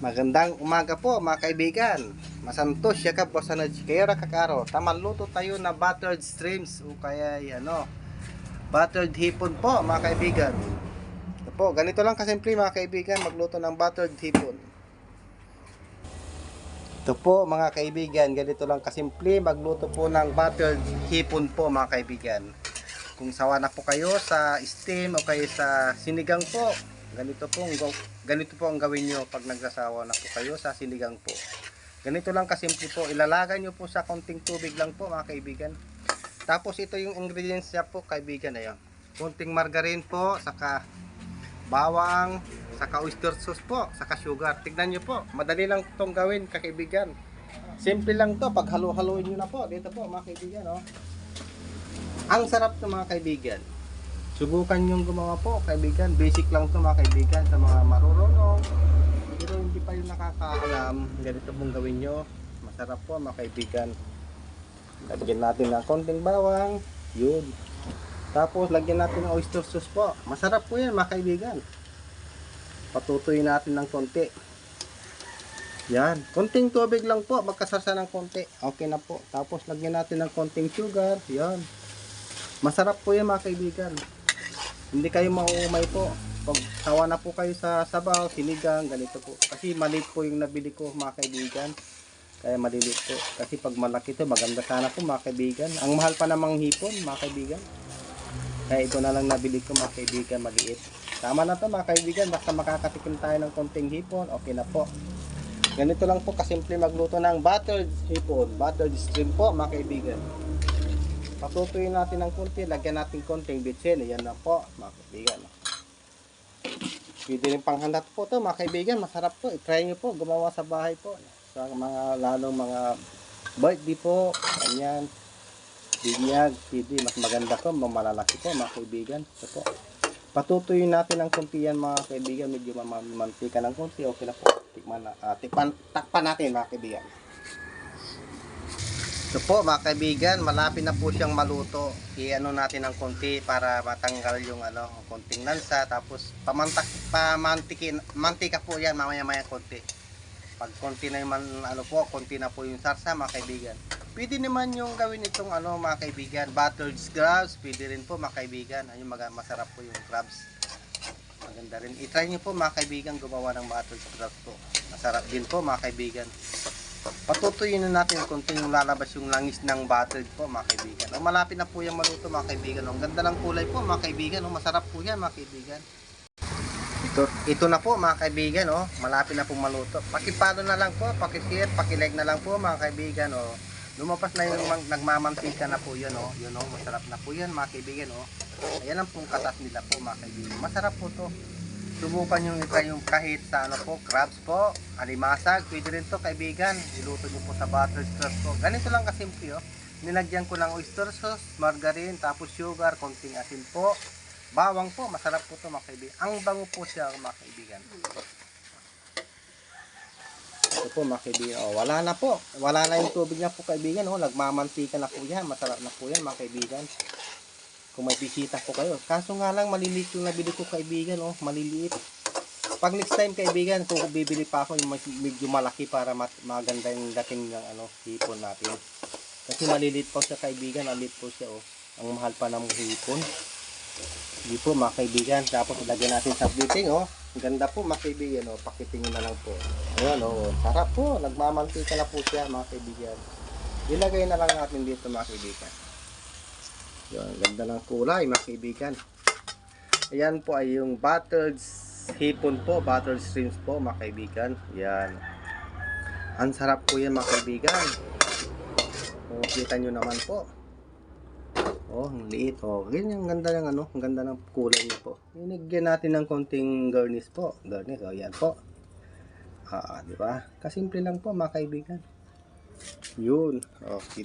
Magandang umaga po mga kaibigan. Masantos siya ka po sa kayo kakaro. Taman luto tayo na buttered shrimps o kaya buttered hipon po mga kaibigan. Ito po, ganito lang kasimple mga kaibigan magluto ng buttered hipon. Ito po mga kaibigan, ganito lang kasimple magluto po ng buttered hipon po mga kaibigan. Kung sawa na po kayo sa steam o kayo sa sinigang po, ganito po ang gawin nyo pag nagsasawa na po kayo sa sinigang po. Ganito lang kasimple po, ilalagay nyo po sa konting tubig lang po mga kaibigan. Tapos ito yung ingredients niya po kaibigan, ayan. Konting margarine po, saka bawang, saka oyster sauce po, saka sugar. Tignan nyo po, madali lang itong gawin kaibigan. Simple lang to, pag halo-haloin nyo na po, dito po mga kaibigan, oh. Ang sarap to mga kaibigan. Subukan yung gumawa po kaibigan. Basic lang to mga kaibigan sa mga marurunong. Pero hindi pa yung nakakaalam, ganito pong gawin nyo. Masarap po mga kaibigan. Lagyan natin ng konting bawang. Yun. Tapos lagyan natin ng oyster sauce po. Masarap po yan mga kaibigan. Patutuyin natin ng konti. Yan. Konting tubig lang po. Magkasarsa ng konti. Okay na po. Tapos lagyan natin ng konting sugar. Yan. Masarap po yan mga kaibigan. Hindi kayo mauumay po. Pag sawa na po kayo sa sabaw, sinigang, ganito po. Kasi maliit po yung nabili ko mga kaibigan. Kaya maliliit po. Kasi pag malaki to, maganda sana po mga kaibigan. Ang mahal pa namang hipon mga kaibigan. Kaya ito na lang nabili ko mga kaibigan, maliit. Tama na to mga kaibigan. Basta makakatikim tayo ng konting hipon, okay na po. Ganito lang po kasimple magluto ng buttered hipon. Buttered shrimp po mga kaibigan. Patutuyin natin ng konti, lagyan natin konting bitsin. Ayan na po, mga kaibigan. Pwede rin panghanda po ito, mga kaibigan. Masarap po. I-try nyo po, gumawa sa bahay po. Sa mga, lalong mga birthday po, ganyan. Binyag, pwede. Mas maganda po, malalaki po, mga kaibigan. Ito po. Patutuyin natin ng konti yan, mga kaibigan. Medyo mamantika ng konti. Okay na po. Takpan natin, mga kaibigan. Ito po mga kaibigan, malapit na po siyang maluto. I-ano natin ng konti para matanggal yung konting lansa. Tapos mantika po yan mamaya-maya konti. Pag konti na yung konti na po yung sarsa mga kaibigan. Pwede naman yung gawin itong mga kaibigan, buttered crabs, pwede rin po mga kaibigan. Ayun, masarap po yung crabs. Maganda rin. I-try niyo po mga kaibigan gumawa ng buttered crabs po. Masarap din po mga kaibigan. Patutuyin na natin kung yung lalabas yung langis ng buttered po mga kaibigan. Malapit na po yung maluto mga kaibigan. Ang ganda ng kulay po mga kaibigan. Masarap po yan mga kaibigan. Ito na po mga kaibigan. Malapit na po maluto. Pakipalo na lang po, pakishare, pakilike na lang po mga kaibigan. Lumapas na yung nagmamantika na po yun. Yun, masarap na po yan mga kaibigan. Ayan ang pong katas nila po mga kaibigan. Masarap po to. Subukan nyo yung kahit sa crabs po, alimasag, pwede rin to kaibigan. Iluto nyo po sa buttered crabs po. Ganito lang kasimple. Nilagyan ko ng oyster sauce, margarine, tapos sugar, konting asin po, bawang po. Masarap po to mga kaibigan. Ang bango po siya mga kaibigan. Ito po mga kaibigan. Wala na po. Wala na yung tubig na po kaibigan. Nagmamantika na po yan. Masarap na po yan mga kaibigan. Kung may bisita po kayo. Kaso nga lang, maliliit yung nabili ko kaibigan, maliliit. Pag next time kaibigan, kung bibili pa ako, yung medyo malaki para maganda yung dating ng hipon natin. Kasi maliliit po siya kaibigan, maliit po siya, Ang mahal pa ng hipon. Hindi po mga kaibigan. Tapos lagyan natin sa plating, Ang ganda po mga kaibigan, pakitingin na lang po. Ayan, sarap po. Nagmamantika na po siya mga kaibigan. Ilagay na lang natin dito mga kaibigan. Yan, ganda ng kulay mga kaibigan. Ayan po ay yung buttered hipon po, buttered shrimps po mga kaibigan. Yan. Ang sarap po yan mga kaibigan. Kita nyo naman po. Ang liit. Ganyan, ang ganda ng ang ganda ng kulay niya po. Inigyan natin ng konting garnish po. Garnish, yan po. Di ba? Kasimple lang po mga kaibigan. Yun.